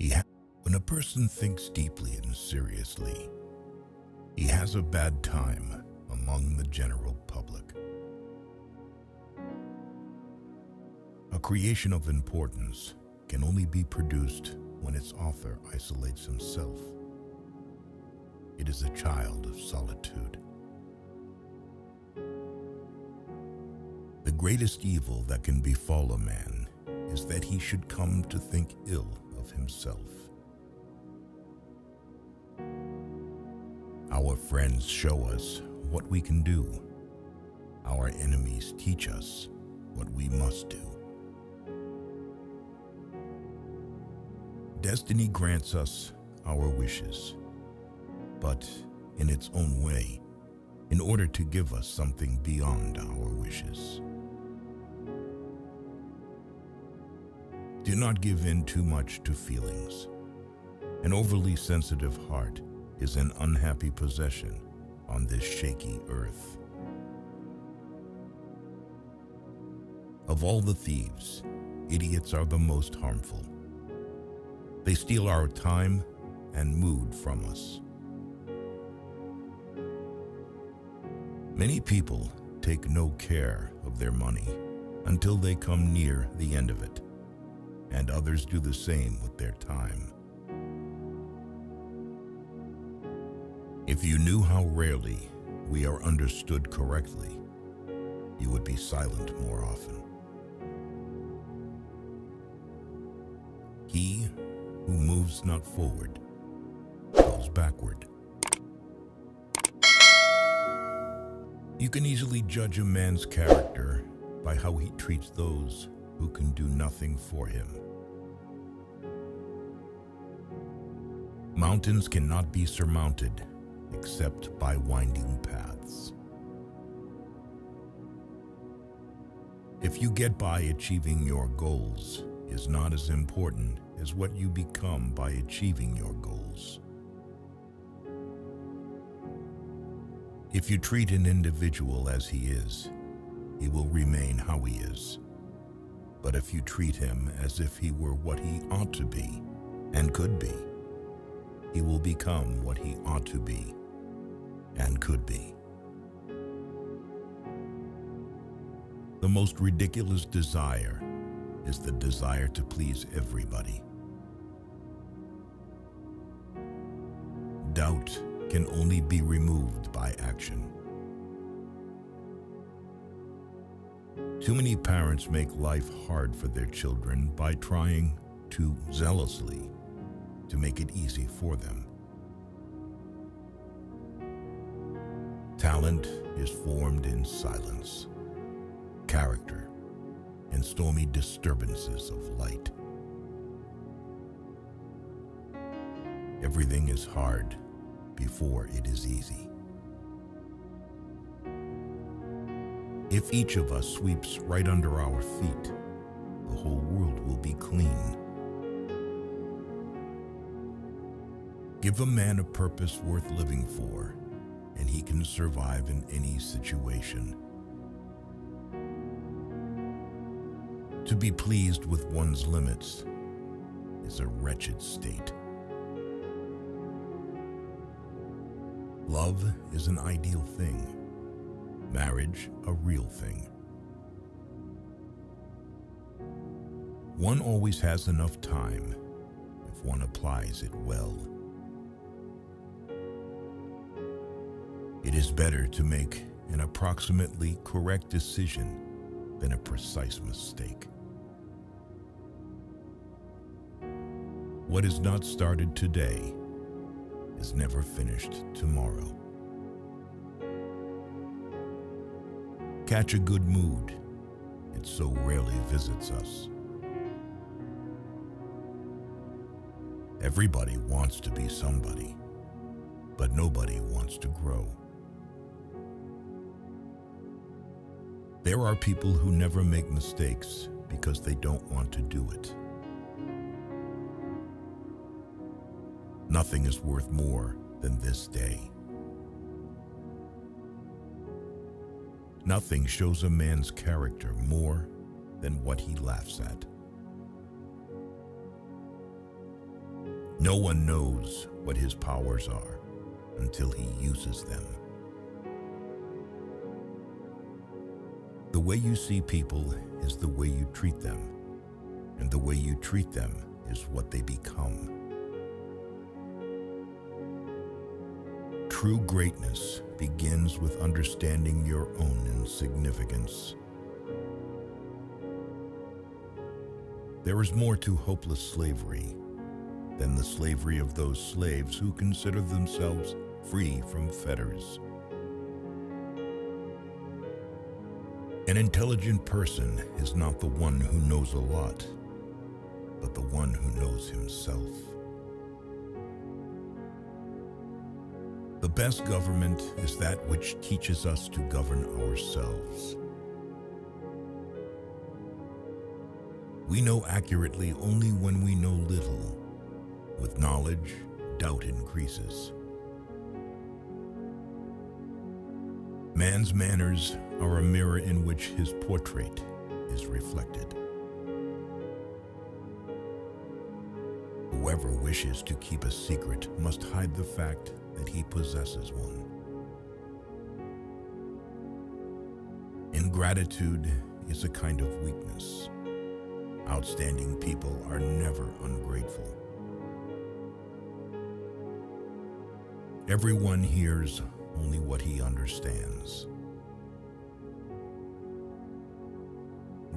When a person thinks deeply and seriously, he has a bad time among the general public. A creation of importance can only be produced when its author isolates himself. It is a child of solitude. The greatest evil that can befall a man is that he should come to think ill of himself. Our friends show us what we can do. Our enemies teach us what we must do. Destiny grants us our wishes, but in its own way, in order to give us something beyond our wishes. Do not give in too much to feelings. An overly sensitive heart is an unhappy possession on this shaky earth. Of all the thieves, idiots are the most harmful. They steal our time and mood from us. Many people take no care of their money until they come near the end of it, and others do the same with their time. If you knew how rarely we are understood correctly, you would be silent more often. He who moves not forward goes backward. You can easily judge a man's character by how he treats those who can do nothing for him. Mountains cannot be surmounted except by winding paths. If you get by achieving your goals is not as important as what you become by achieving your goals. If you treat an individual as he is, he will remain how he is. But if you treat him as if he were what he ought to be and could be, he will become what he ought to be and could be. The most ridiculous desire is the desire to please everybody. Doubt can only be removed by action. Too many parents make life hard for their children by trying too zealously to make it easy for them. Talent is formed in silence, character in stormy disturbances of light. Everything is hard before it is easy. If each of us sweeps right under our feet, the whole world will be clean. Give a man a purpose worth living for, and he can survive in any situation. To be pleased with one's limits is a wretched state. Love is an ideal thing, marriage a real thing. One always has enough time if one applies it well. It is better to make an approximately correct decision than a precise mistake. What is not started today is never finished tomorrow. Catch a good mood. It so rarely visits us. Everybody wants to be somebody, but nobody wants to grow. There are people who never make mistakes because they don't want to do it. Nothing is worth more than this day. Nothing shows a man's character more than what he laughs at. No one knows what his powers are until he uses them. The way you see people is the way you treat them, and the way you treat them is what they become. True greatness begins with understanding your own insignificance. There is more to hopeless slavery than the slavery of those slaves who consider themselves free from fetters. An intelligent person is not the one who knows a lot, but the one who knows himself. The best government is that which teaches us to govern ourselves. We know accurately only when we know little. With knowledge, doubt increases. Man's manners are a mirror in which his portrait is reflected. Whoever wishes to keep a secret must hide the fact that he possesses one. Ingratitude is a kind of weakness. Outstanding people are never ungrateful. Everyone hears only what he understands.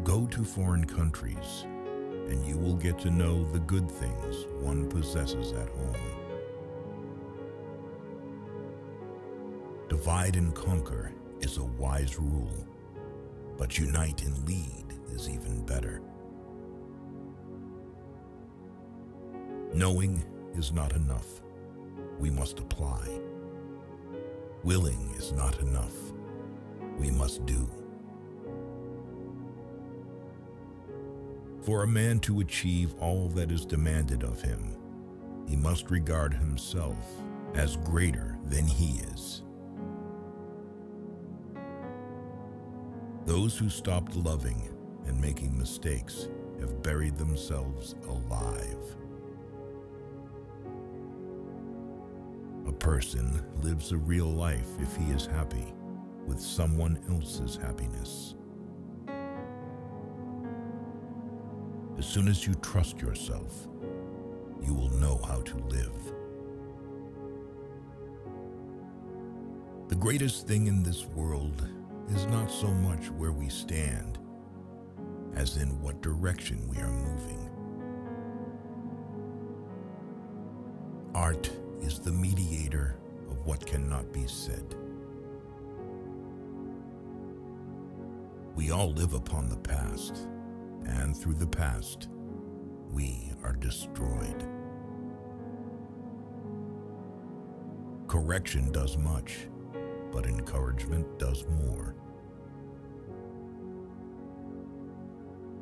Go to foreign countries, and you will get to know the good things one possesses at home. Divide and conquer is a wise rule, but unite and lead is even better. Knowing is not enough. We must apply. Willing is not enough. We must do. For a man to achieve all that is demanded of him, he must regard himself as greater than he is. Those who stopped loving and making mistakes have buried themselves alive. A person lives a real life if he is happy with someone else's happiness. As soon as you trust yourself, you will know how to live. The greatest thing in this world is not so much where we stand, as in what direction we are moving. Art is the mediator of what cannot be said. We all live upon the past, and through the past, we are destroyed. Correction does much, but encouragement does more.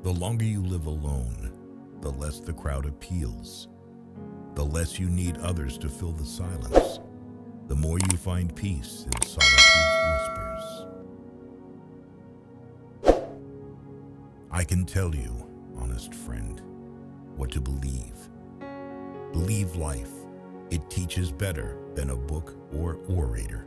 The longer you live alone, the less the crowd appeals. The less you need others to fill the silence, the more you find peace in solitude's whispers. I can tell you, honest friend, what to believe. Believe life. It teaches better than a book or orator.